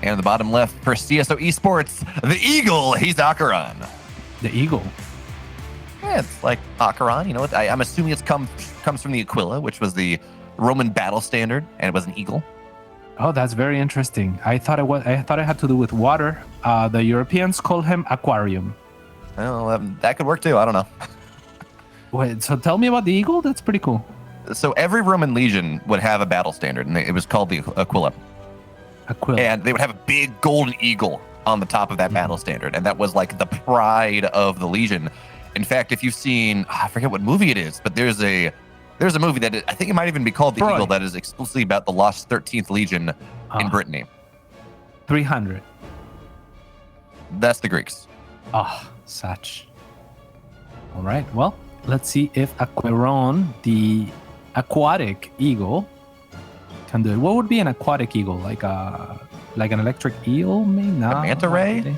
And the bottom left for CSO Esports, the Eagle, he's AqueroN. The Eagle. Yeah, it's like AqueroN. You know, I'm assuming it comes from the Aquila, which was the Roman battle standard, and it was an eagle. Oh, that's very interesting. I thought it had to do with water. The Europeans call him aquarium. Well, that could work too. I don't know. Wait, so tell me about the Eagle. That's pretty cool. So every Roman legion would have a battle standard, and it was called the Aquila. And they would have a big golden eagle on the top of that battle standard, and that was like the pride of the legion. In fact, if you've seen, I forget what movie it is, but there's a movie that I think it might even be called The Eagle, that is exclusively about the lost 13th Legion in Brittany. 300. That's the Greeks. Oh, such. All right. Well, let's see if AqueroN, the aquatic eagle, can do it. What would be an aquatic eagle? Like an electric eel, maybe? No, a manta ray?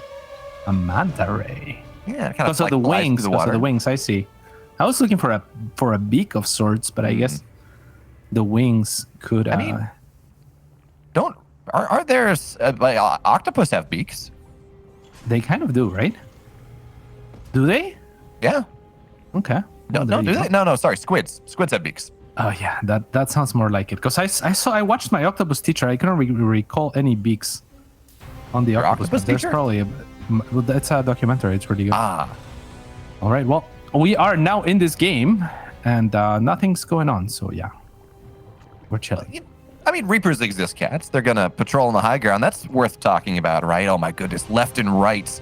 A manta ray. Yeah, kind of like the wings. Because of the wings, I see. I was looking for a beak of sorts, but I guess the wings could. I mean, are there octopus have beaks? They kind of do, right? Do they? Yeah. Okay. No, do they? No, sorry. Squids have beaks. Oh yeah, that sounds more like it. Because I watched my octopus teacher. I couldn't recall any beaks on the octopus. There's probably it's a documentary. It's pretty good. All right. Well, we are now in this game, and nothing's going on. So yeah, we're chilling. I mean, Reapers exist, cats. They're gonna patrol on the high ground. That's worth talking about, right? Oh my goodness, left and right,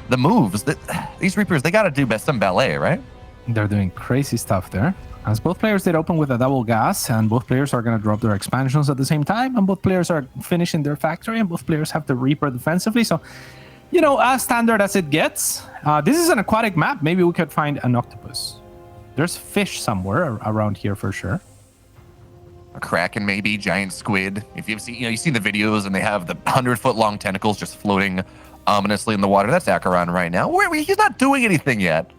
the moves that these Reapers, they got to do some ballet, right? They're doing crazy stuff there. As both players did open with a double gas, and both players are going to drop their expansions at the same time, and both players are finishing their factory, and both players have the Reaper defensively. So, you know, as standard as it gets. This is an aquatic map. Maybe we could find an octopus. There's fish somewhere around here for sure. A kraken, maybe giant squid. If you've seen, you've seen the videos, and they have the 100-foot long tentacles just floating ominously in the water. That's AqueroN right now. He's not doing anything yet.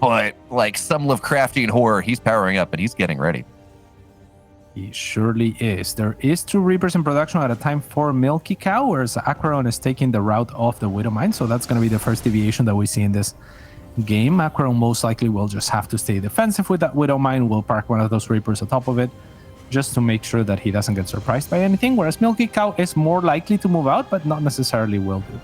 But like some Lovecraftian horror, he's powering up and he's getting ready. He surely is. There is 2 Reapers in production at a time for Milkicow, whereas AqueroN is taking the route of the Widowmine. So that's going to be the first deviation that we see in this game. AqueroN most likely will just have to stay defensive with that Widowmine. We'll park one of those Reapers on top of it just to make sure that he doesn't get surprised by anything. Whereas Milkicow is more likely to move out, but not necessarily will do.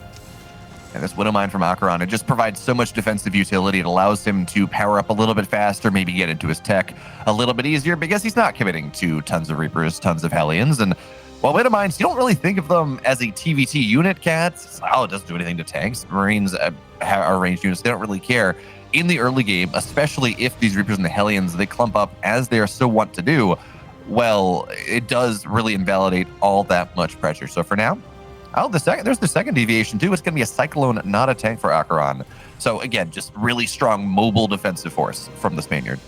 And this Widowmine from AqueroN, it just provides so much defensive utility. It allows him to power up a little bit faster, maybe get into his tech a little bit easier, because he's not committing to tons of Reapers, tons of Hellions. And while Widowmines, you don't really think of them as a TVT unit, cats. It doesn't do anything to tanks. Marines are ranged units. They don't really care. In the early game, especially if these Reapers and the Hellions, they clump up as they are so wont to do, well, it does really invalidate all that much pressure. So for now, there's the second deviation too. It's going to be a Cyclone, not a tank for AqueroN. So again, just really strong mobile defensive force from the Spaniard.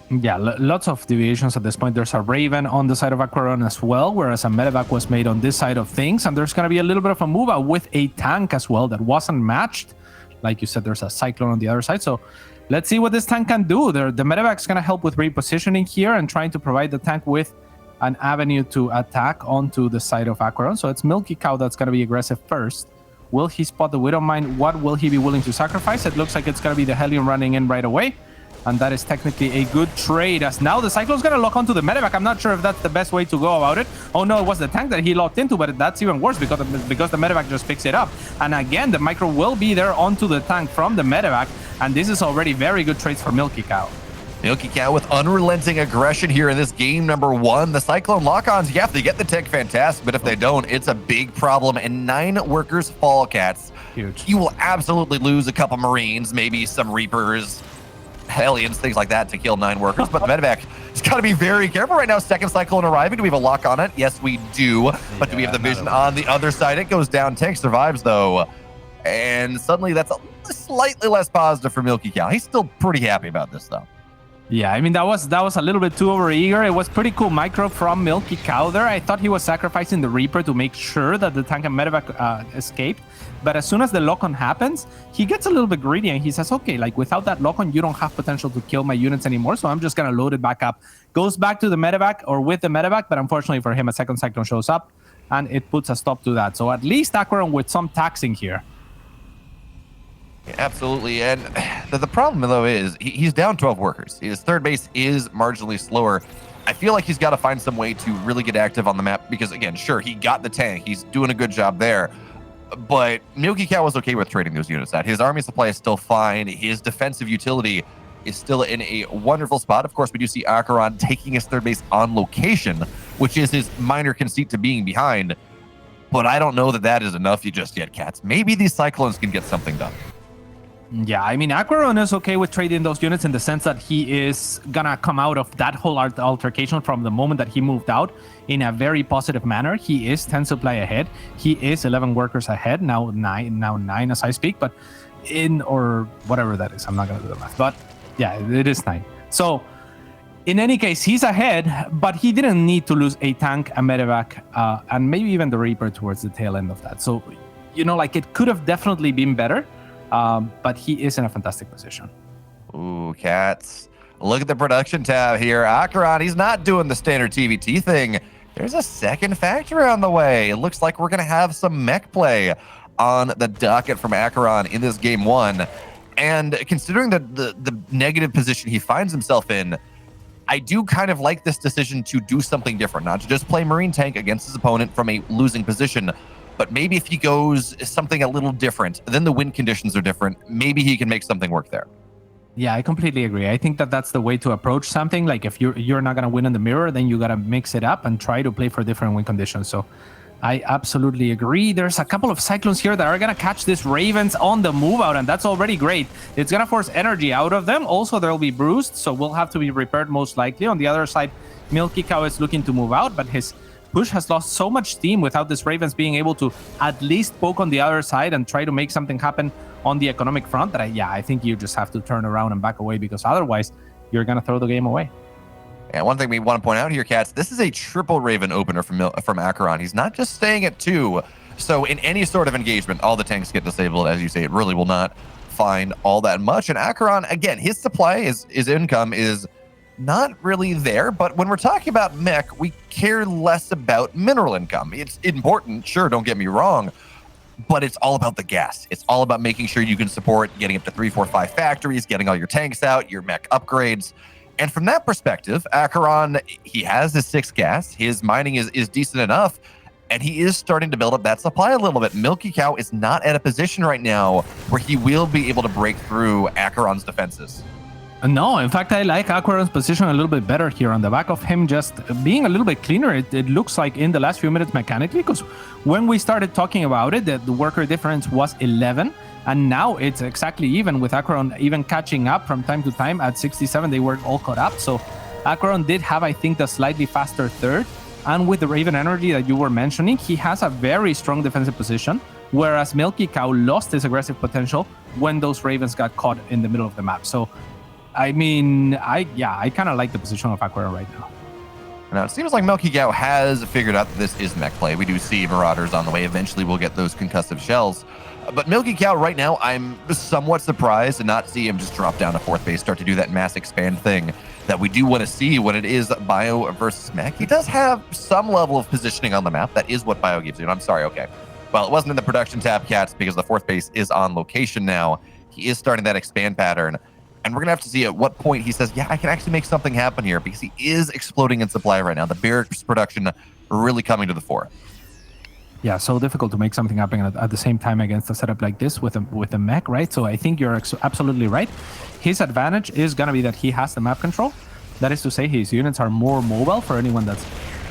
Yeah, lots of deviations at this point. There's a Raven on the side of AqueroN as well, whereas a medevac was made on this side of things. And there's going to be a little bit of a move out with a tank as well that wasn't matched. Like you said, there's a Cyclone on the other side. So let's see what this tank can do. The medevac's going to help with repositioning here and trying to provide the tank with an avenue to attack onto the side of AqueroN. So it's Milkicow that's going to be aggressive first. Will he spot the Widowmine? What will he be willing to sacrifice? It looks like it's going to be the Hellion running in right away. And that is technically a good trade, as now the Cyclone's going to lock onto the medevac. I'm not sure if that's the best way to go about it. Oh no, it was the tank that he locked into, but that's even worse because the medevac just picks it up. And again, the micro will be there onto the tank from the medevac. And this is already very good trades for Milkicow. Milkicow with unrelenting aggression here in this game number 1. The Cyclone lock-ons, yeah, if they get the tech, fantastic, but if they don't, it's a big problem. And 9 workers fall, cats. Huge. You will absolutely lose a couple Marines, maybe some Reapers, Hellions, things like that to kill 9 workers. But the medevac has got to be very careful right now. Second Cyclone arriving. Do we have a lock on it? Yes, we do. But do we have the vision on the other side? It goes down. Tank survives, though. And suddenly that's slightly less positive for Milkicow. He's still pretty happy about this, though. Yeah, I mean, that was a little bit too overeager. It was pretty cool micro from Milkicow there. I thought he was sacrificing the Reaper to make sure that the tank and medevac escaped. But as soon as the lock-on happens, he gets a little bit greedy and he says, okay, like without that lock-on, you don't have potential to kill my units anymore. So I'm just going to load it back up. Goes back to the medevac or with the medevac, but unfortunately for him, a second Cyclone shows up. and it puts a stop to that. So at least AqueroN with some taxing here. Yeah, absolutely. And the problem, though, is he's down 12 workers. His third base is marginally slower. I feel like he's got to find some way to really get active on the map because, again, sure, he got the tank. He's doing a good job there. But Milkicow was okay with trading those units out. His army supply is still fine. His defensive utility is still in a wonderful spot. Of course, we do see AqueroN taking his third base on location, which is his minor conceit to being behind. But I don't know that that is enough just yet, Cats. Maybe these Cyclones can get something done. Yeah, I mean, AqueroN is okay with trading those units in the sense that he is gonna come out of that whole altercation from the moment that he moved out in a very positive manner. He is 10 supply ahead. He is 11 workers ahead, now nine as I speak, but or whatever that is. I'm not gonna do the math, but yeah, it is 9. So in any case, he's ahead, but he didn't need to lose a tank, a medevac, and maybe even the Reaper towards the tail end of that. So, like it could have definitely been better. But he is in a fantastic position. Ooh, Cats. Look at the production tab here. AqueroN, he's not doing the standard TVT thing. There's a second factory on the way. It looks like we're going to have some mech play on the docket from AqueroN in this game 1. And considering the negative position he finds himself in, I do kind of like this decision to do something different, not to just play Marine Tank against his opponent from a losing position, but maybe if he goes something a little different, then the win conditions are different. Maybe he can make something work there. Yeah, I completely agree. I think that that's the way to approach something. Like if you're not going to win in the mirror, then you got to mix it up and try to play for different win conditions. So I absolutely agree. There's a couple of Cyclones here that are going to catch these Ravens on the move out, and that's already great. It's going to force energy out of them. Also, they'll be bruised, so will have to be repaired most likely. On the other side, Milkicow is looking to move out, but his push has lost so much steam without this Ravens being able to at least poke on the other side and try to make something happen on the economic front that I think you just have to turn around and back away, because otherwise you're going to throw the game away. And one thing we want to point out here, Cats, this is a triple Raven opener from AqueroN. He's not just staying at 2. So in any sort of engagement, all the tanks get disabled. As you say, it really will not find all that much. And AqueroN, again, his supply, his income is not really there, but when we're talking about mech, we care less about mineral income. It's important, sure, don't get me wrong, but it's all about the gas. It's all about making sure you can support getting up to 3, 4, 5 factories, getting all your tanks out, your mech upgrades. And from that perspective, AqueroN, he has his 6 gas, his mining is decent enough, and he is starting to build up that supply a little bit. Milkicow is not at a position right now where he will be able to break through AqueroN's defenses. No, in fact, I like AqueroN's position a little bit better here on the back of him just being a little bit cleaner. It looks like in the last few minutes mechanically, because when we started talking about it, the worker difference was 11, and now it's exactly even, with AqueroN even catching up from time to time at 67. They were all caught up. So AqueroN did have, I think, the slightly faster third. And with the Raven energy that you were mentioning, he has a very strong defensive position, whereas Milkicow lost his aggressive potential when those Ravens got caught in the middle of the map. So I mean, I kind of like the position of AqueroN right now. Now, it seems like Milkicow has figured out that this is mech play. We do see Marauders on the way. Eventually, we'll get those concussive shells. But Milkicow right now, I'm somewhat surprised to not see him just drop down to 4th base, start to do that mass expand thing that we do want to see when it is bio versus mech. He does have some level of positioning on the map. That is what bio gives you. And I'm sorry, okay. Well, it wasn't in the production tab, Cats, because the 4th base is on location now. He is starting that expand pattern. And we're going to have to see at what point he says, yeah, I can actually make something happen here, because he is exploding in supply right now. The barracks production really coming to the fore. Yeah, so difficult to make something happen at the same time against a setup like this with a mech, right? So I think you're absolutely right. His advantage is going to be that he has the map control. That is to say, his units are more mobile for anyone that's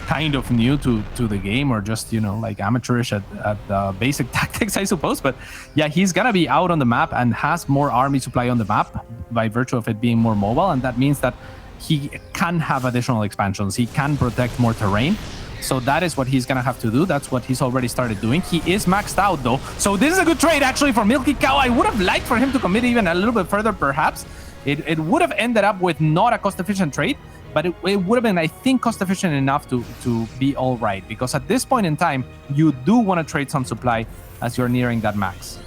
kind of new to the game, or just, like amateurish at basic tactics, I suppose. But yeah, he's gonna be out on the map and has more army supply on the map by virtue of it being more mobile, and that means that he can have additional expansions. He can protect more terrain. So that is what he's gonna have to do. That's what he's already started doing. He is maxed out though, so this is a good trade actually for Milkicow. I would have liked for him to commit even a little bit further, perhaps. It would have ended up with not a cost-efficient trade, but it would have been, I think, cost-efficient enough to be all right, because at this point in time, you do want to trade some supply as you're nearing that max.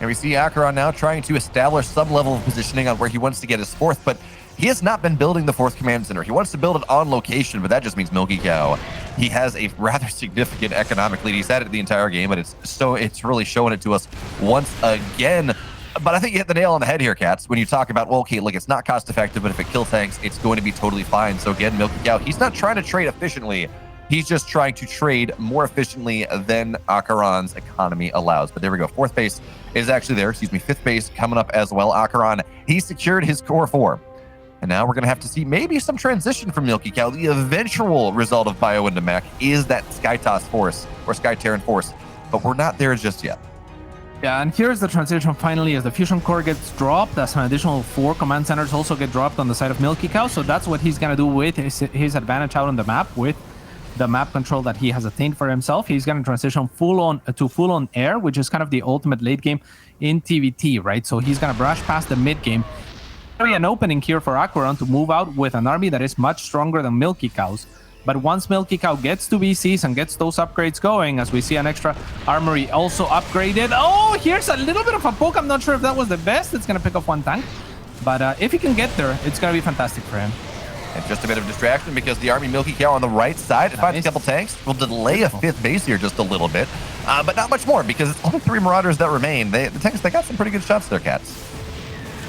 And we see AqueroN now trying to establish some level of positioning on where he wants to get his 4th, but he has not been building the 4th command center. He wants to build it on location, but that just means Milkicow, he has a rather significant economic lead. He's had it the entire game, but it's really showing it to us once again. But I think you hit the nail on the head here, Cats, when you talk about, well, okay, look, it's not cost effective, but if it kill tanks, it's going to be totally fine. So again, Milkicow, he's not trying to trade efficiently. He's just trying to trade more efficiently than AqueroN's economy allows. But there we go. 4th base is actually there. 5th base coming up as well. AqueroN, he secured his core 4. And now we're going to have to see maybe some transition from Milkicow. The eventual result of Bio into Mech is that Skytoss force or Sky Terran force, but we're not there just yet. Yeah, and here's the transition finally as the Fusion Core gets dropped, as an additional 4 command centers also get dropped on the side of Milkicow. So that's what he's going to do with his advantage out on the map, with the map control that he has attained for himself. He's going to transition full-on air, which is kind of the ultimate late game in TVT, right? So he's going to brush past the mid game. There's an opening here for AqueroN to move out with an army that is much stronger than Milkicow's. But once Milkicow gets to BCs and gets those upgrades going, as we see an extra armory also upgraded. Oh, here's a little bit of a poke. I'm not sure if that was the best. It's going to pick up 1 tank. But if he can get there, it's going to be fantastic for him. And just a bit of distraction because the army Milkicow on the right side, it finds a couple tanks, will delay a 5th base here just a little bit. But not much more because it's only 3 Marauders that remain. The tanks, they got some pretty good shots there, Cats.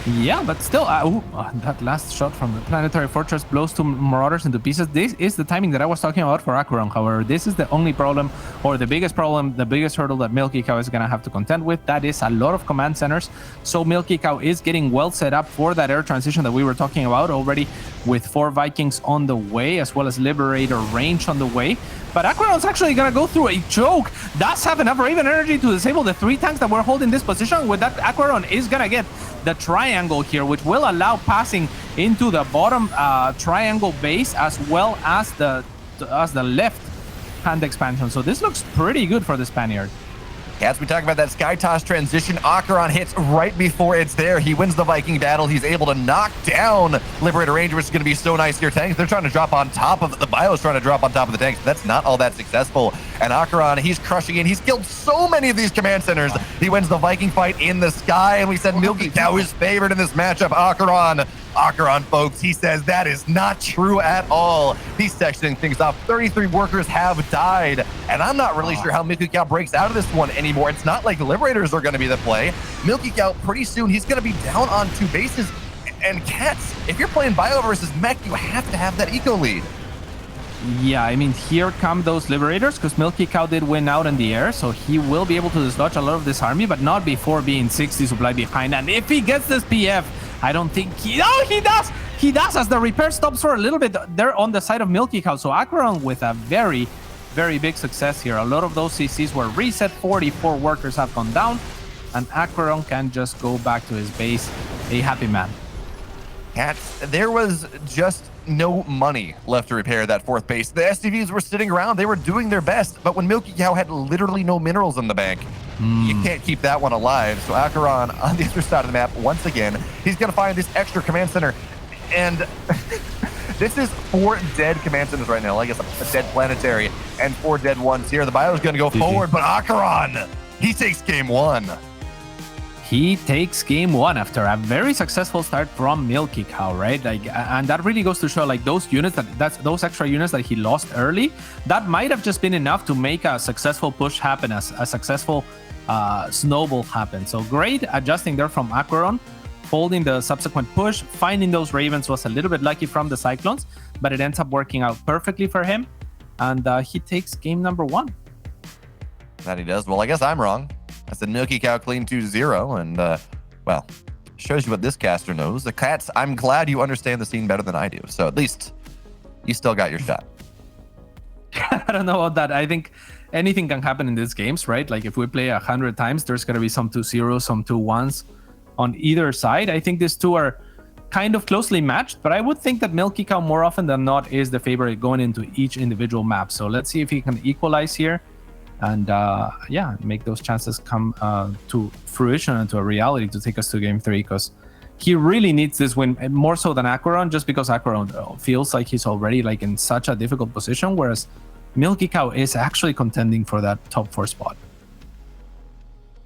Yeah, but still, that last shot from the Planetary Fortress blows 2 Marauders into pieces. This is the timing that I was talking about for AqueroN. However, this is the only problem, or the biggest problem, the biggest hurdle that Milkicow is going to have to contend with. That is a lot of command centers. So Milkicow is getting well set up for that air transition that we were talking about already, with 4 Vikings on the way, as well as Liberator range on the way. But AqueroN's actually going to go through a choke. Does have enough Raven energy to disable the 3 tanks that were holding this position. With that, AqueroN is going to get the triangle here, which will allow passing into the bottom triangle base, as well as the left hand expansion. So this looks pretty good for the Spaniard. As we talk about that Skytoss transition, AqueroN hits right before it's there. He wins the Viking battle. He's able to knock down Liberator Range, which is going to be so nice here. Tanks, they're trying to drop on top of the Bio's trying to drop on top of the tanks. That's not all that successful. And AqueroN, he's crushing in. He's killed so many of these command centers. He wins the Viking fight in the sky, and we said Milkicow is favored in this matchup. AqueroN, folks, he says that is not true at all. He's sectioning things off. 33 workers have died, and I'm not really sure how Milkicow breaks out of this one anymore. It's not like the Liberators are going to be the play. Milkicow, pretty soon, he's going to be down on 2 bases. And Cats, if you're playing Bio versus Mech, you have to have that eco lead. Yeah, I mean, here come those Liberators, because Milkicow did win out in the air, so he will be able to dislodge a lot of this army, but not before being 60 supply behind. And if he gets this PF, I don't think he... Oh, he does! He does, as the repair stops for a little bit there on the side of Milkicow. So AqueroN with a very, very big success here. A lot of those CCs were reset. 44 workers have gone down, and AqueroN can just go back to his base a happy man. Cats, there was just no money left to repair that 4th base. The SCVs were sitting around. They were doing their best, but when Milkicow had literally no minerals in the bank, you can't keep that one alive. So AqueroN on the other side of the map, once again, he's going to find this extra command center. And this is 4 dead command centers right now. I guess a dead planetary and 4 dead ones here. The Bio's going to go forward, but AqueroN, he takes game 1. He takes game 1 after a very successful start from Milkicow, right? Like, and that really goes to show, like, those units those extra units that he lost early, that might have just been enough to make a successful push happen, a successful snowball happen. So great adjusting there from AqueroN, folding the subsequent push. Finding those Ravens was a little bit lucky from the Cyclones, but it ends up working out perfectly for him, and he takes game number 1. That he does. Well, I guess I'm wrong. I said Milkicow clean 2-0, and, well, shows you what this caster knows. The Cats, I'm glad you understand the scene better than I do, so at least you still got your shot. I don't know about that. I think anything can happen in these games, right? Like, if we play 100 times, there's going to be some 2-0s, some 2-1s on either side. I think these two are kind of closely matched, but I would think that Milkicow more often than not is the favorite going into each individual map. So let's see if he can equalize here. And yeah, make those chances come to fruition and to a reality to take us to game 3, because he really needs this win more so than AqueroN, just because AqueroN feels like he's already like in such a difficult position, whereas Milkicow is actually contending for that top 4 spot.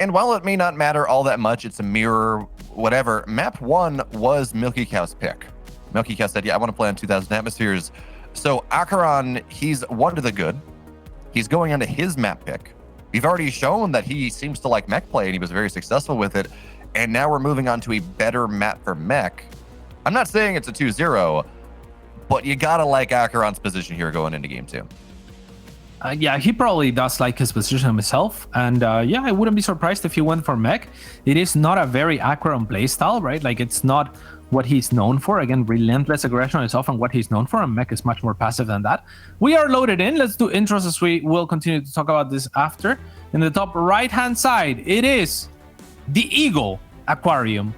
And while it may not matter all that much, it's a mirror, whatever, map 1 was Milkicow's pick. Milkicow said, yeah, I want to play on 2000 atmospheres. So AqueroN, he's one to the good. He's going onto his map pick. We've already shown that he seems to like mech play, and he was very successful with it. And now we're moving on to a better map for mech. I'm not saying it's a 2-0, but you gotta like AqueroN's position here going into game 2. Yeah, he probably does like his position himself. And yeah, I wouldn't be surprised if he went for mech. It is not a very AqueroN playstyle, right? Like, it's not what he's known for. Again, relentless aggression is often what he's known for, and mech is much more passive than that. We are loaded in. Let's do intros, as we will continue to talk about this after. In the top right-hand side, it is the Eagle Aquarium.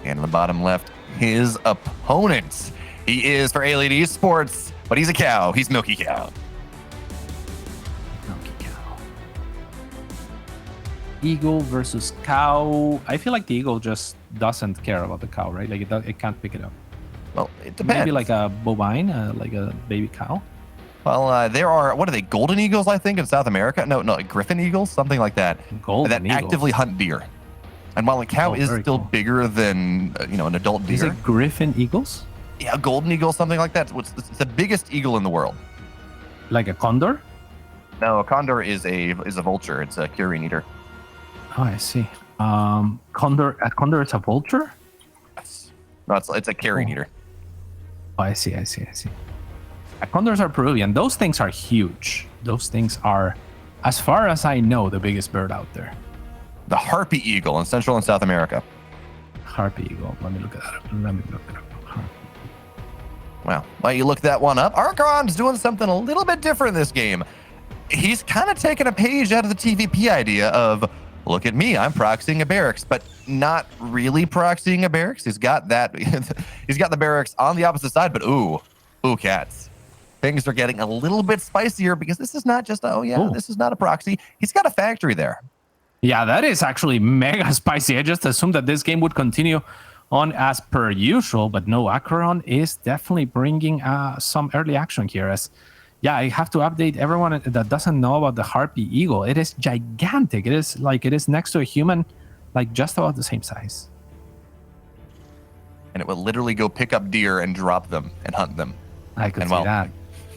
And in the bottom left, his opponent. He is for Alien Esports, but he's a cow. He's Milkicow. Eagle versus cow. I feel like the eagle just doesn't care about the cow, right? Like, it can't pick it up. Well, it depends. Maybe like a bovine, like a baby cow. Well, there are, what are they, golden eagles, I think, in South America? No, griffin eagles, something like that. Golden that actively hunt deer. And while a cow is still bigger than, an adult deer. Is it griffin eagles? Yeah, a golden eagle, something like that. It's the biggest eagle in the world. Like a condor? No, a condor is a vulture. It's a carrion eater. Oh, I see. A condor is a vulture? Yes. No, it's a carrion eater. Oh, I see. Condors are Peruvian. Those things are huge. Those things are, as far as I know, the biggest bird out there. The harpy eagle in Central and South America. Harpy eagle. Let me look it up. Wow. Well, you look that one up. AqueroN's doing something a little bit different in this game. He's kind of taken a page out of the TVP idea of, look at me, I'm proxying a barracks, but not really proxying a barracks. He's got that. He's got the barracks on the opposite side, but ooh, cats. Things are getting a little bit spicier because this is not just, this is not a proxy. He's got a factory there. Yeah, that is actually mega spicy. I just assumed that this game would continue on as per usual, but no, AqueroN is definitely bringing some early action here. I have to update everyone that doesn't know about the Harpy Eagle. It is gigantic. It is next to a human, like just about the same size. And it will literally go pick up deer and drop them and hunt them. I could see that.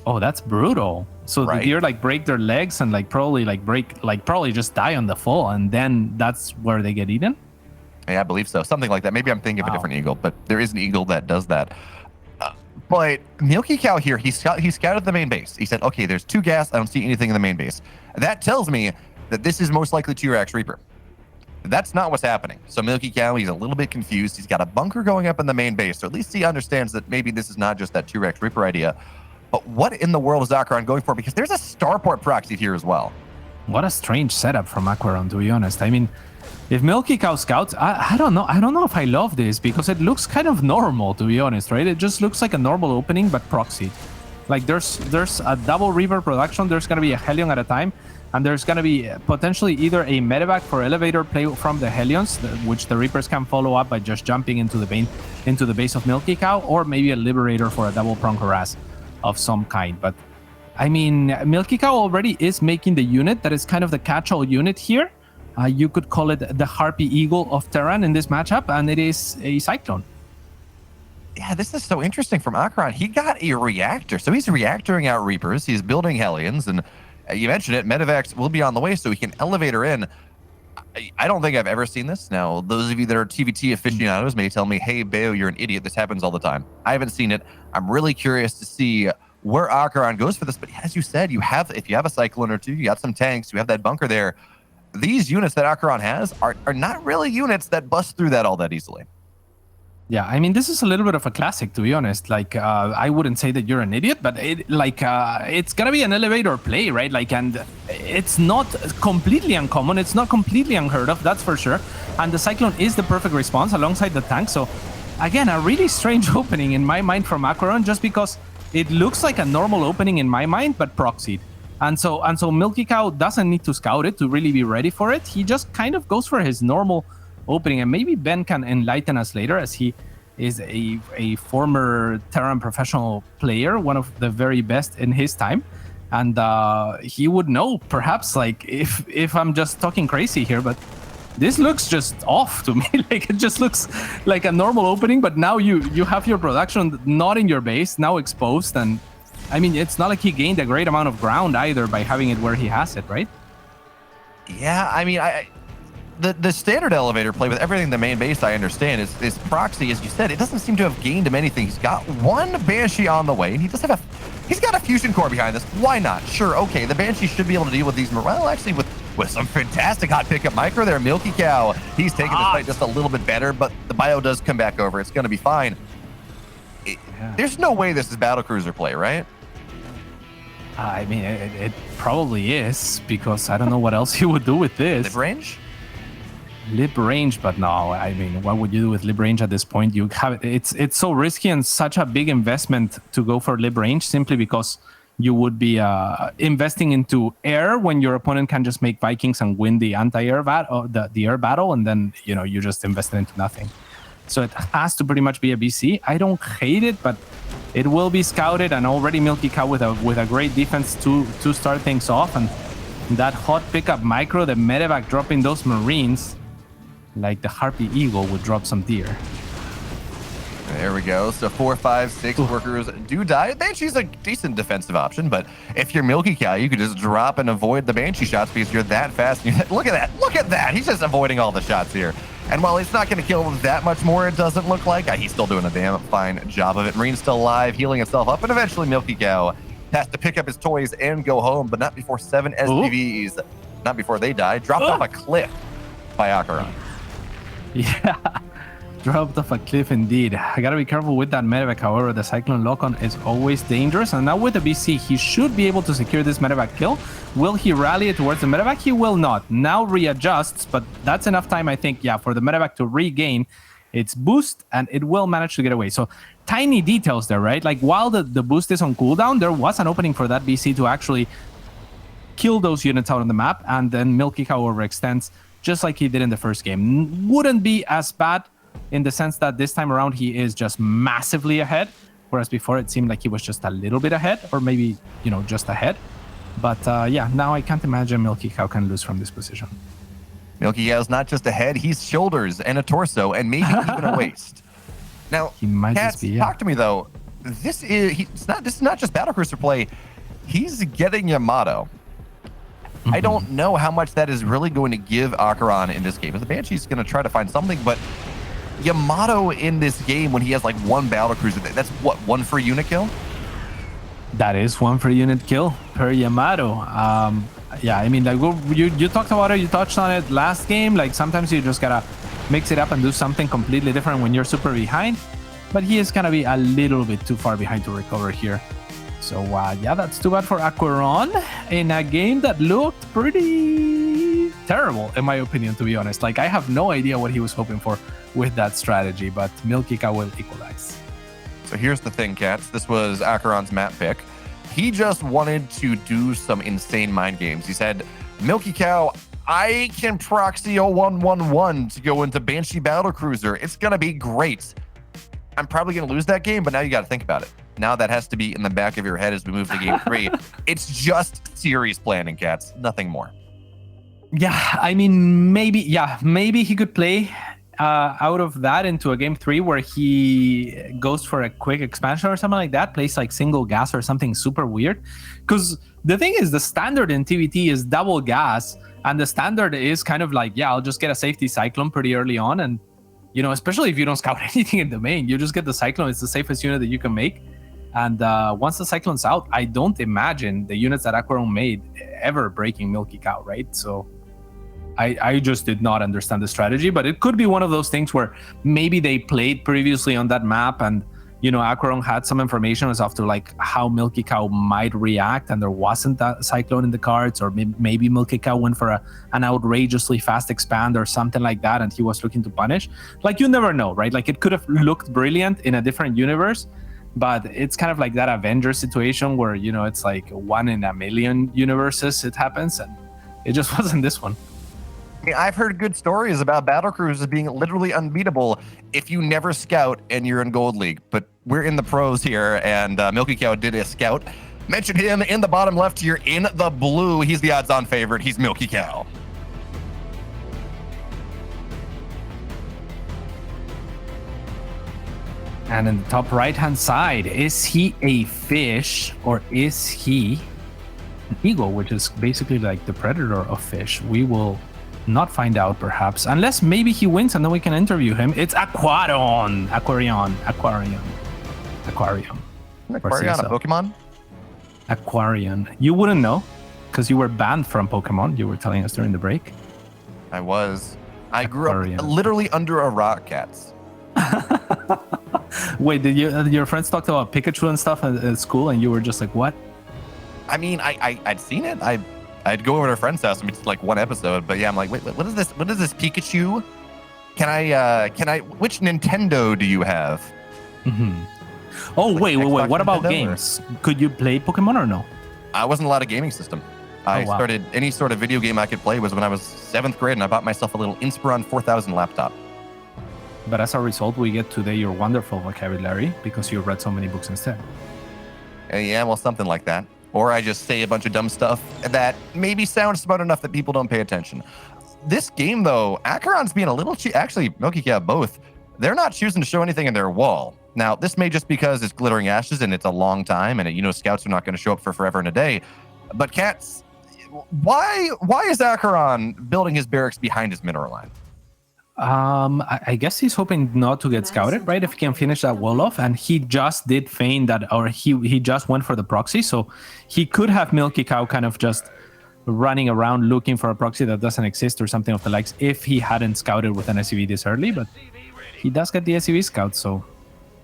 Oh, that's brutal. So the deer break their legs and probably just die on the fall, and then that's where they get eaten? Yeah, I believe so. Something like that. Maybe I'm thinking of a different eagle, but there is an eagle that does that. But Milkicow here, he scouted the main base. He said, okay, there's 2 gas. I don't see anything in the main base. That tells me that this is most likely T-Rex Reaper. That's not what's happening. So Milkicow, he's a little bit confused. He's got a bunker going up in the main base. So at least he understands that maybe this is not just that T-Rex Reaper idea. But what in the world is AqueroN going for? Because there's a starport proxy here as well. What a strange setup from AqueroN, to be honest. I mean, if Milkicow scouts, I don't know. I don't know if I love this because it looks kind of normal, to be honest, right? It just looks like a normal opening, but proxy. Like there's a double Reaper production. There's going to be a Hellion at a time. And there's going to be potentially either a medevac for elevator play from the Hellions, which the Reapers can follow up by just jumping into the base of Milkicow, or maybe a Liberator for a double prong harass of some kind. But I mean, Milkicow already is making the unit that is kind of the catch-all unit here. You could call it the Harpy Eagle of Terran in this matchup, and it is a Cyclone. Yeah, this is so interesting from AqueroN. He got a reactor, so he's reactoring out Reapers. He's building Hellions, and you mentioned it, medevacs will be on the way, so he can elevator in. I don't think I've ever seen this. Now, those of you that are TVT aficionados may tell me, hey, Bayo, you're an idiot. This happens all the time. I haven't seen it. I'm really curious to see where AqueroN goes for this. But as you said, if you have a Cyclone or 2, you got some tanks, you have that bunker there. These units that AqueroN has are not really units that bust through that all that easily. Yeah, I mean, this is a little bit of a classic, to be honest. Like, I wouldn't say that you're an idiot, but it's gonna be an elevator play, right? Like, and it's not completely uncommon. It's not completely unheard of, that's for sure. And the Cyclone is the perfect response alongside the tank. So, again, a really strange opening in my mind from AqueroN, just because it looks like a normal opening in my mind, but proxied. And so Milkicow doesn't need to scout it to really be ready for it. He just kind of goes for his normal opening, and maybe Ben can enlighten us later, as he is a former Terran professional player, one of the very best in his time, and he would know perhaps, like, if I'm just talking crazy here, but this looks just off to me. Like, it just looks like a normal opening, but now you have your production not in your base, now exposed. And I mean, it's not like he gained a great amount of ground either by having it where he has it, right? Yeah, I mean, the standard elevator play with everything the main base, I understand, is proxy, as you said. It doesn't seem to have gained him anything. He's got one Banshee on the way, and he does have he's got a fusion core behind this. Why not? Sure, okay, the Banshee should be able to deal with these. Well, actually, with some fantastic hot pickup micro there, Milkicow, he's taking this fight just a little bit better, but the bio does come back over. It's going to be fine. There's no way this is Battlecruiser play, right? I mean, it probably is, because I don't know what else he would do with this. Lib range? Lib range, but no, I mean, what would you do with lib range at this point? You have it's so risky and such a big investment to go for lib range, simply because you would be investing into air when your opponent can just make Vikings and win the anti-air battle, the air battle, and then you just invested into nothing. So it has to pretty much be a BC. I don't hate it, but it will be scouted, and already Milkicow with a great defense to start things off, and that hot pickup micro, the medevac dropping those Marines, like the Harpy Eagle would drop some deer. There we go. So 4, 5, 6 workers do die. Banshee's a decent defensive option, but if you're Milkicow, you could just drop and avoid the Banshee shots because you're that fast. Look at that. Look at that. He's just avoiding all the shots here. And while he's not going to kill that much more, it doesn't look like, he's still doing a damn fine job of it. Marine's still alive, healing himself up, and eventually Milkicow has to pick up his toys and go home, but not before 7 SPVs, not before they die, dropped off a cliff by AqueroN. Yeah, dropped off a cliff indeed. I gotta be careful with that medevac. However, the Cyclone lock-on is always dangerous, and now with the BC, he should be able to secure this medevac kill. Will he rally it towards the medevac? He will not. Now readjusts, but that's enough time, I think, for the medevac to regain its boost, and it will manage to get away. So tiny details there, right? Like, while the boost is on cooldown, there was an opening for that BC to actually kill those units out on the map, and then Milkicow overextends just like he did in the first game. Wouldn't be as bad in the sense that this time around he is just massively ahead, whereas before it seemed like he was just a little bit ahead, or maybe, just ahead. But yeah, now I can't imagine Milkicow can lose from this position. Milkicow's not just a head, he's shoulders and a torso and maybe even a waist. Now, he might Cats, just be, talk to me though. This is not just Battlecruiser play. He's getting Yamato. I don't know how much that is really going to give AqueroN in this game. The Banshee's going to try to find something, but Yamato in this game, when he has like one Battlecruiser, that's what, 1 free unit kill? That is 1 free unit kill per Yamato. Yeah, I mean, like, you talked about it, you touched on it last game. Like, sometimes you just gotta mix it up and do something completely different when you're super behind. But he is gonna be a little bit too far behind to recover here. So yeah, that's too bad for AqueroN in a game that looked pretty terrible, in my opinion, to be honest. Like, I have no idea what he was hoping for with that strategy, but Milkicow will equalize. So here's the thing, Cats. This was AqueroN's map pick. He just wanted to do some insane mind games. He said, Milkicow, I can proxy a 1-1-1 to go into Banshee Battlecruiser. It's going to be great. I'm probably going to lose that game, but now you got to think about it. Now that has to be in the back of your head as we move to game 3. It's just series planning, Cats. Nothing more. Yeah, I mean, maybe he could play out of that into a game 3 where he goes for a quick expansion or something like that, plays like single gas or something super weird. Because the thing is, the standard in TVT is double gas, and the standard is kind of like, yeah, I'll just get a safety Cyclone pretty early on, and especially if you don't scout anything in the main, you just get the Cyclone. It's the safest unit that you can make. And once the Cyclone's out, I don't imagine the units that AqueroN made ever breaking Milkicow, right? So I just did not understand the strategy, but it could be one of those things where maybe they played previously on that map, and AqueroN had some information as to like how Milkicow might react, and there wasn't that Cyclone in the cards, or maybe Milkicow went for an outrageously fast expand or something like that, and he was looking to punish. Like, you never know, right? Like, it could have looked brilliant in a different universe, but it's kind of like that Avengers situation where, it's like 1 in a million universes it happens, and it just wasn't this one. I've heard good stories about Battlecruisers being literally unbeatable if you never scout and you're in Gold League. But we're in the pros here, and Milkicow did a scout. Mention him in the bottom left here in the blue. He's the odds-on favorite. He's Milkicow. And in the top right-hand side, is he a fish or is he an eagle, which is basically like the predator of fish? We will not find out, perhaps, unless maybe he wins and then we can interview him. It's AqueroN. Aquarion. Aquarion, a Pokemon? Aquarion. You wouldn't know because you were banned from Pokemon. You were telling us during the break. I was. I grew Aquarion. up literally under a rock, Cats. Wait, did your friends talked about Pikachu and stuff at school, and you were just like, what? I mean, I'd seen it. I'd go over to a friend's house and it's like one episode, but yeah, I'm like, wait, what is this? What is this Pikachu? Can I? Which Nintendo do you have? Mm-hmm. Oh, Like wait. Xbox, What about Nintendo, games? Could you play Pokemon or no? I wasn't allowed a gaming system. I wow. started any sort of video game I could play was when I was 7th grade, and I bought myself a little Inspiron 4000 laptop. But as a result, we get today your wonderful vocabulary because you read so many books instead. Yeah, well, something like that. Or I just say a bunch of dumb stuff that maybe sounds smart enough that people don't pay attention. This game, though, AqueroN's being a little actually, Milkicow, both. They're not choosing to show anything in their wall. Now, this may just because it's Glittering Ashes and it's a long time, and scouts are not going to show up for forever and a day. But Cats, why is AqueroN building his barracks behind his mineral line? I guess he's hoping not to get scouted, right? If he can finish that wall off, and he just did feign that, or he just went for the proxy, so he could have Milkicow kind of just running around looking for a proxy that doesn't exist or something of the likes if he hadn't scouted with an SCV this early, but he does get the SCV scout, so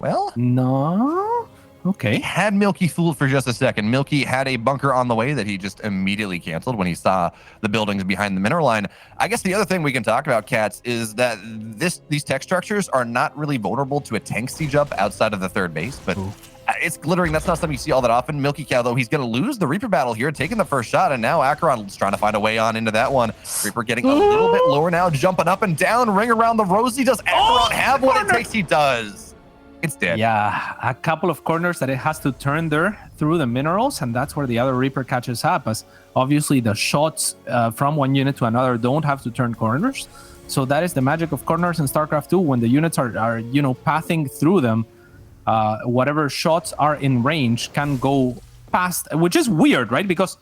well, no. Okay. He had Milky fooled for just a second. Milky had a bunker on the way that he just immediately canceled when he saw the buildings behind the mineral line. I guess the other thing we can talk about, Cats, is that these tech structures are not really vulnerable to a tank siege up outside of the third base, but it's glittering. That's not something you see all that often. Milkicow, though, he's going to lose the Reaper battle here, taking the first shot, and now AqueroN's trying to find a way on into that one. Reaper getting a little bit lower now, jumping up and down, ring around the rosy. Does AqueroN have what it takes? He does. It's dead. Yeah, a couple of corners that it has to turn there through the minerals, and that's where the other Reaper catches up, as obviously the shots from one unit to another don't have to turn corners. So that is the magic of corners in StarCraft 2. When the units are pathing through them, whatever shots are in range can go past, which is weird, right? Because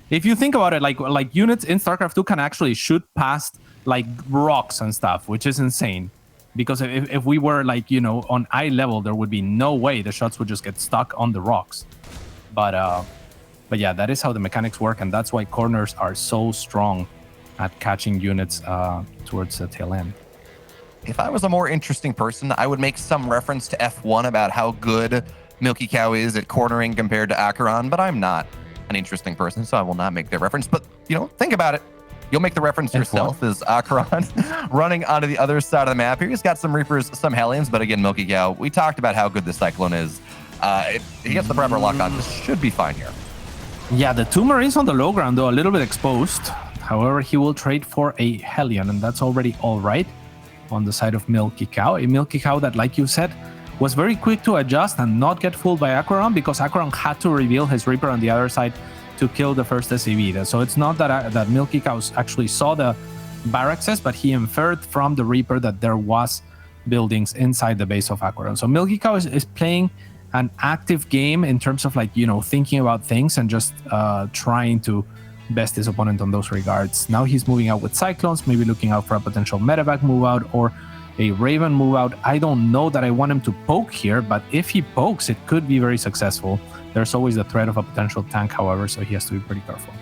if you think about it, like units in StarCraft 2 can actually shoot past like rocks and stuff, which is insane. Because if we were on eye level, there would be no way the shots would just get stuck on the rocks. But yeah, that is how the mechanics work, and that's why corners are so strong at catching units towards the tail end. If I was a more interesting person, I would make some reference to F1 about how good Milkicow is at cornering compared to AqueroN, but I'm not an interesting person, so I will not make that reference. But think about it. You'll make the reference yourself as AqueroN running onto the other side of the map here. He's got some Reapers, some Hellions, but again, Milkicow, we talked about how good the Cyclone is. If he gets the proper lock on, this should be fine here. Yeah, the two Marines on the low ground, though, a little bit exposed. However, he will trade for a Hellion, and that's already all right on the side of Milkicow. A Milkicow that, like you said, was very quick to adjust and not get fooled by AqueroN, because AqueroN had to reveal his Reaper on the other side to kill the first SCV. So it's not that Milkicow actually saw the barracks, but he inferred from the Reaper that there was buildings inside the base of AqueroN. So Milkicow is playing an active game in terms of thinking about things and just trying to best his opponent on those regards. Now he's moving out with Cyclones, maybe looking out for a potential medevac move out or a Raven move out. I don't know that I want him to poke here, but if he pokes, it could be very successful. There's always the threat of a potential tank, however, so he has to be pretty careful.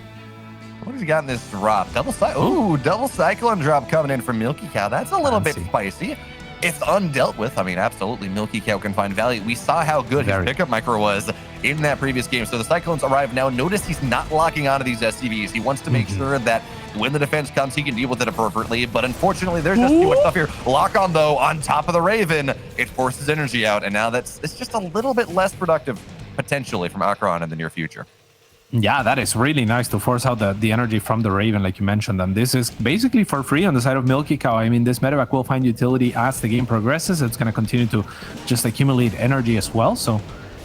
What has he got in this drop? Double Cyclone drop coming in from Milkicow. That's a little bit spicy. If undealt with, I mean, absolutely, Milkicow can find value. We saw how good his pickup micro was in that previous game. So the Cyclones arrive now. Notice he's not locking onto these SCVs. He wants to make sure that when the defense comes, he can deal with it appropriately. But unfortunately, there's just too much stuff here. Lock on, though, on top of the Raven. It forces energy out. And now it's just a little bit less productive, potentially, from AqueroN in the near future. Yeah, that is really nice to force out the energy from the Raven, like you mentioned. And this is basically for free on the side of Milkicow. I mean, this medevac will find utility as the game progresses. It's going to continue to just accumulate energy as well. So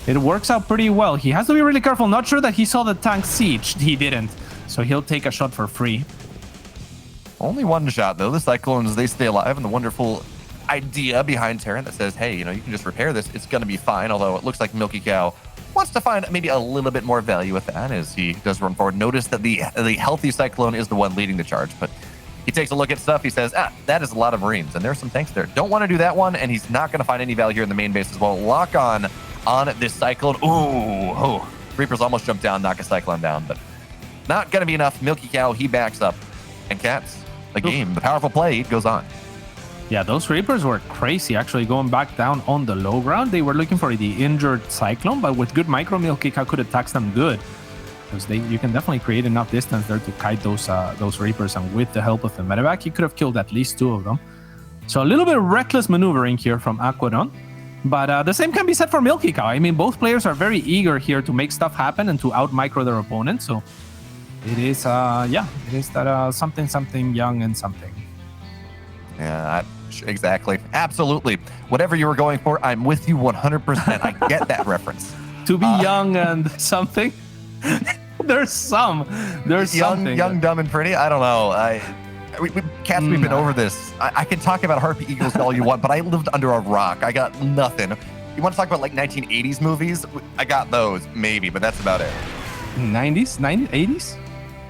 it works out pretty well. He has to be really careful. Not sure that he saw the tank siege. He didn't. So he'll take a shot for free. Only one shot, though. The Cyclones, they stay alive, and the wonderful idea behind Terran that says, hey, you know, you can just repair this. It's going to be fine. Although it looks like Milkicow wants to find maybe a little bit more value with that as he does run forward. Notice that the healthy Cyclone is the one leading the charge, but he takes a look at stuff. He says, that is a lot of Marines, and there's some tanks there. Don't want to do that one, and he's not going to find any value here in the main base as well. Lock on this Cyclone. Ooh, Reapers almost jumped down, knock a Cyclone down, but not going to be enough. Milkicow, he backs up, and Cats, the game, the powerful play goes on. Yeah, those Reapers were crazy, actually, going back down on the low ground. They were looking for the injured Cyclone, but with good micro, Milkicow could attack them good. Because you can definitely create enough distance there to kite those Reapers, and with the help of the medevac, he could have killed at least 2 of them. So a little bit of reckless maneuvering here from AqueroN, but the same can be said for Milkicow. I mean, both players are very eager here to make stuff happen and to out-micro their opponent, so it is, it is that something young and something. Yeah, exactly. Absolutely. Whatever you were going for, I'm with you 100%. I get that reference. To be young and something? There's something. Young, dumb, and pretty? I don't know. Cats, we've been over this. I can talk about Harpy Eagles all you want, but I lived under a rock. I got nothing. You want to talk about like 1980s movies? I got those, maybe, but that's about it. 90s? 80s?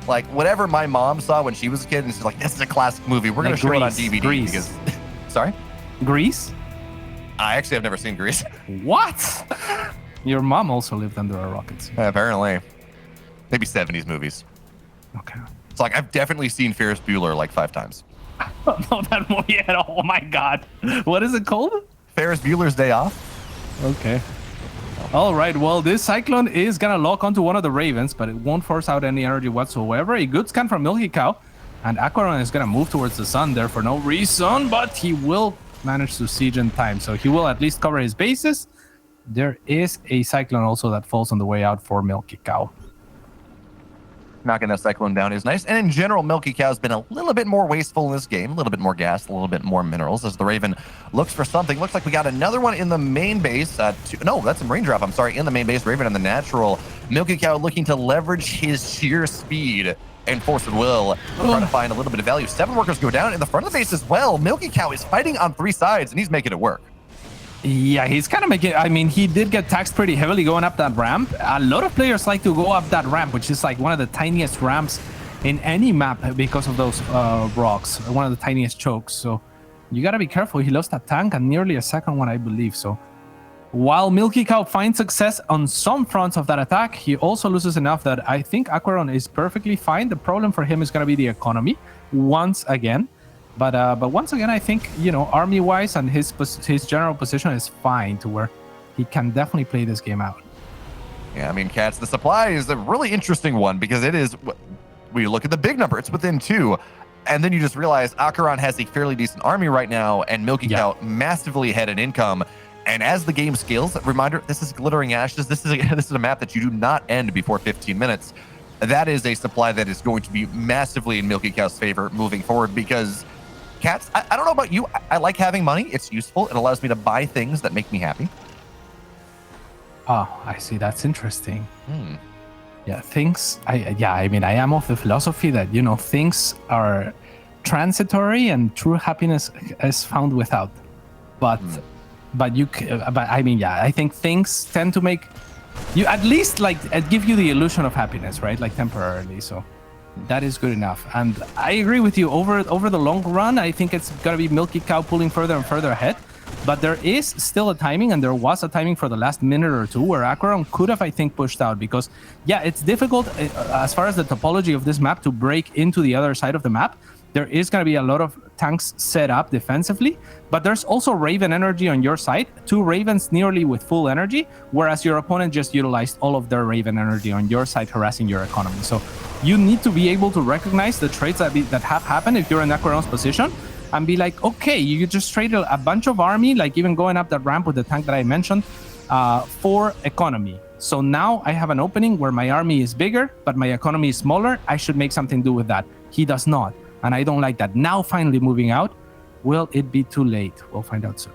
Like, whatever my mom saw when she was a kid, and she's like, this is a classic movie. We're going to show it on DVD. Grease. Because, sorry? Grease? I actually have never seen Grease. What? Your mom also lived under a rocket. Apparently. Maybe 70s movies. Okay. It's like, I've definitely seen Ferris Bueller like 5 times. I don't know that movie at all. Oh my God. What is it called? Ferris Bueller's Day Off. Okay. All right, well, this Cyclone is going to lock onto one of the Ravens, but it won't force out any energy whatsoever. A good scan from Milkicow, and AqueroN is going to move towards the sun there for no reason, but he will manage to siege in time, so he will at least cover his bases. There is a Cyclone also that falls on the way out for Milkicow. Knocking that Cyclone down is nice. And in general, Milkicow's been a little bit more wasteful in this game, a little bit more gas, a little bit more minerals as the Raven looks for something. Looks like we got another one in the main base. No, that's a marine drop. I'm sorry, in the main base. Raven on the natural. Milkicow looking to leverage his sheer speed and force of will. Trying to find a little bit of value. 7 workers go down in the front of the base as well. Milkicow is fighting on 3 sides, and he's making it work. Yeah, he's kind of making... I mean, he did get taxed pretty heavily going up that ramp. A lot of players like to go up that ramp, which is like one of the tiniest ramps in any map because of those rocks. One of the tiniest chokes. So you got to be careful. He lost that tank and nearly a second one, I believe. So while Milkicow finds success on some fronts of that attack, he also loses enough that I think AqueroN is perfectly fine. The problem for him is going to be the economy once again. But once again, I think, you know, army-wise and his general position is fine to where he can definitely play this game out. Yeah, I mean, Cats, the supply is a really interesting one because it is, we look at the big number, it's within 2. And then you just realize AqueroN has a fairly decent army right now and Milkicow massively ahead in income. And as the game scales, reminder, this is Glittering Ashes. This is a map that you do not end before 15 minutes. That is a supply that is going to be massively in Milkicow's favor moving forward because... Cats, I don't know about you. I like having money. It's useful. It allows me to buy things that make me happy. Oh, I see. That's interesting. Yeah, things. I mean, I am of the philosophy that, you know, things are transitory and true happiness is found without. But I mean, yeah, I think things tend to make you at least like give you the illusion of happiness, right? Like temporarily. So. That is good enough. And I agree with you. Over the long run, I think it's going to be Milkicow pulling further and further ahead. But there is still a timing, and there was a timing for the last minute or 2 where AqueroN could have, I think, pushed out. Because, yeah, it's difficult as far as the topology of this map to break into the other side of the map. There is going to be a lot of tanks set up defensively, but there's also Raven energy on your side. 2 Ravens nearly with full energy, whereas your opponent just utilized all of their Raven energy on your side, harassing your economy. So you need to be able to recognize the traits that have happened if you're in AqueroN's position and be like, okay, you just traded a bunch of army, like even going up that ramp with the tank that I mentioned, for economy. So now I have an opening where my army is bigger, but my economy is smaller. I should make something do with that. He does not. And I don't like that. Now finally moving out, will it be too late? We'll find out soon.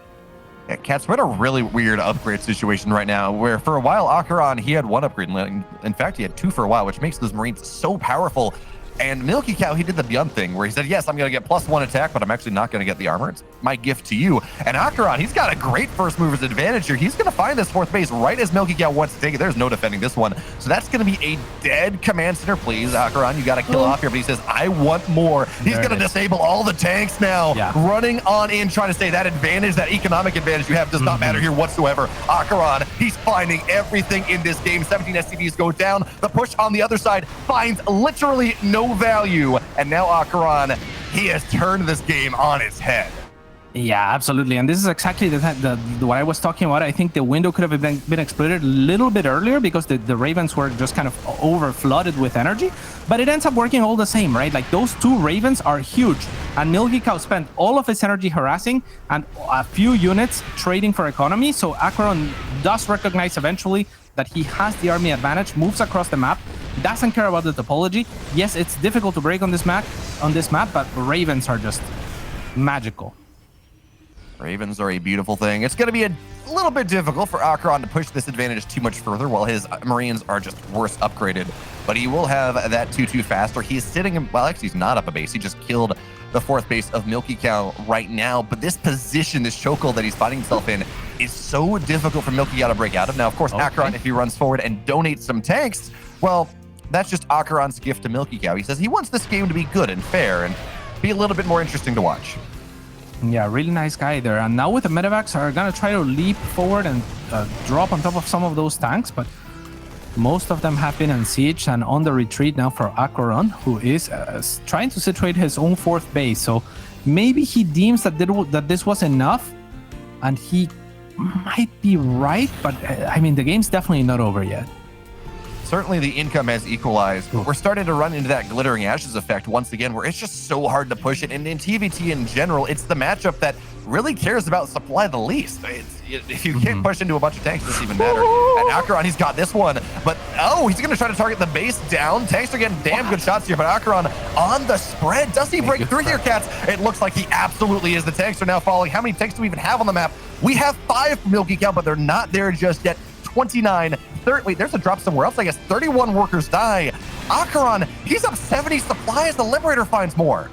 Yeah, Cats, we're in a really weird upgrade situation right now where for a while AqueroN, he had 1 upgrade. In fact, he had 2 for a while, which makes those Marines so powerful. And Milkicow, he did the Beyond thing where he said, yes, I'm going to get +1 attack, but I'm actually not going to get the armor. It's my gift to you. And AqueroN, he's got a great first mover's advantage here. He's going to find this 4th base right as Milkicow wants to take it. There's no defending this one. So that's going to be a dead command center. Please, AqueroN, you got to kill off here. But he says, I want more. He's going to disable all the tanks now. Yeah. Running on in, trying to say that advantage, that economic advantage you have does not matter here whatsoever. AqueroN, he's finding everything in this game. 17 SCVs go down. The push on the other side finds literally no value. And now AqueroN, he has turned this game on its head. Yeah, absolutely. And this is exactly what I was talking about. I think the window could have been exploited a little bit earlier because the Ravens were just kind of over flooded with energy. But it ends up working all the same, right? Like those 2 Ravens are huge. And Milkicow spent all of his energy harassing and a few units trading for economy. So AqueroN does recognize eventually that he has the army advantage, moves across the map, doesn't care about the topology. Yes, it's difficult to break on this map, but Ravens are just magical. Ravens are a beautiful thing. It's going to be a little bit difficult for AqueroN to push this advantage too much further while his Marines are just worse upgraded. But he will have that 2-2 faster. He's sitting, well, actually, he's not up a base. He just killed the 4th base of Milkicow right now. But this position, this chokehold that he's finding himself in is so difficult for Milkicow to break out of. Now, of course, AqueroN, if he runs forward and donates some tanks, well, that's just AqueroN's gift to Milkicow. He says he wants this game to be good and fair and be a little bit more interesting to watch. Yeah, really nice guy there. And now with the medevacs are going to try to leap forward and drop on top of some of those tanks, but most of them have been in siege and on the retreat now for AqueroN, who is trying to situate his own 4th base. So maybe he deems that this was enough, and he might be right, but I mean, the game's definitely not over yet. Certainly the income has equalized, but we're starting to run into that glittering ashes effect once again, where it's just so hard to push it. And in TVT in general, it's the matchup that really cares about supply the least. If you can't push into a bunch of tanks, it doesn't even matter. And AqueroN, he's got this one, but he's going to try to target the base down. Tanks are getting damn good shots here, but AqueroN on the spread. Does he break through here, Cats? It looks like he absolutely is. The tanks are now falling. How many tanks do we even have on the map? We have 5 for Milkicow, but they're not there just yet. 29. Wait, there's a drop somewhere else. I guess 31 workers die. AqueroN, he's up 70 supplies. The Liberator finds more.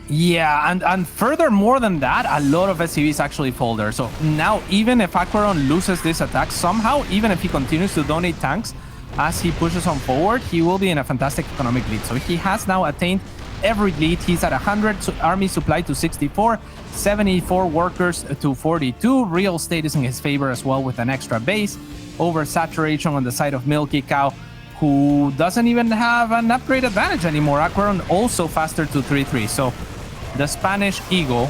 Yeah, and furthermore than that, a lot of SCVs actually fall there. So now, even if AqueroN loses this attack somehow, even if he continues to donate tanks as he pushes on forward, he will be in a fantastic economic lead. So he has now attained every lead. He's at 100 army supply to 64, 74 workers to 42. Real estate is in his favor as well with an extra base. Oversaturation on the side of Milkicow, who doesn't even have an upgrade advantage anymore. AqueroN also faster to 3-3. So the Spanish Eagle,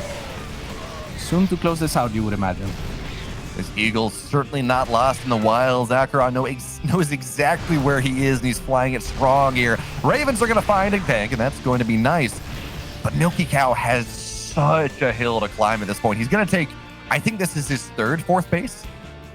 soon to close this out, you would imagine. This Eagle's certainly not lost in the wilds. AqueroN knows exactly where he is, and he's flying it strong here. Ravens are going to find a tank, and that's going to be nice. But Milkicow has such a hill to climb at this point. He's going to take, I think this is his 3rd, 4th base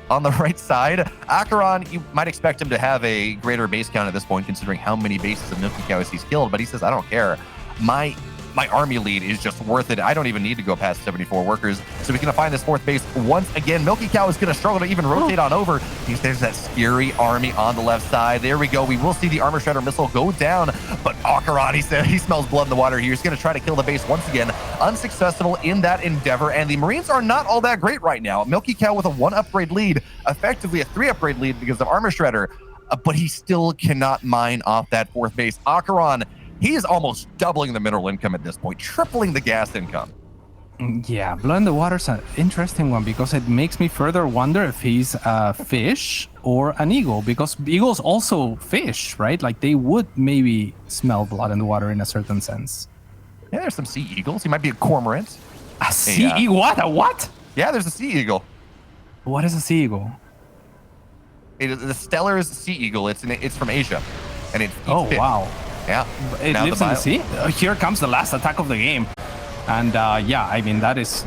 on the right side. AqueroN, you might expect him to have a greater base count at this point, considering how many bases of Milkicow he's killed, but he says, I don't care. My army lead is just worth it. I don't even need to go past 74 workers. So we can find this 4th base once again. Milkicow is going to struggle to even rotate on over. There's that scary army on the left side. There we go. We will see the Armor Shredder missile go down, but AqueroN, he said he smells blood in the water here. He's going to try to kill the base once again. Unsuccessful in that endeavor, and the Marines are not all that great right now. Milkicow with a 1 upgrade lead, effectively a 3 upgrade lead because of Armor Shredder, but he still cannot mine off that 4th base. AqueroN, he is almost doubling the mineral income at this point, tripling the gas income. Yeah, Blood in the Water's an interesting one because it makes me further wonder if he's a fish or an eagle, because eagles also fish, right? Like they would maybe smell blood in the water in a certain sense. Yeah, there's some sea eagles. He might be a cormorant. A sea eagle? What? A what? Yeah, there's a sea eagle. What is a sea eagle? The Stellar's sea eagle. It's from Asia, and it eats fish. Wow. Yeah. It lives in the sea? Here comes the last attack of the game. And yeah, I mean, that is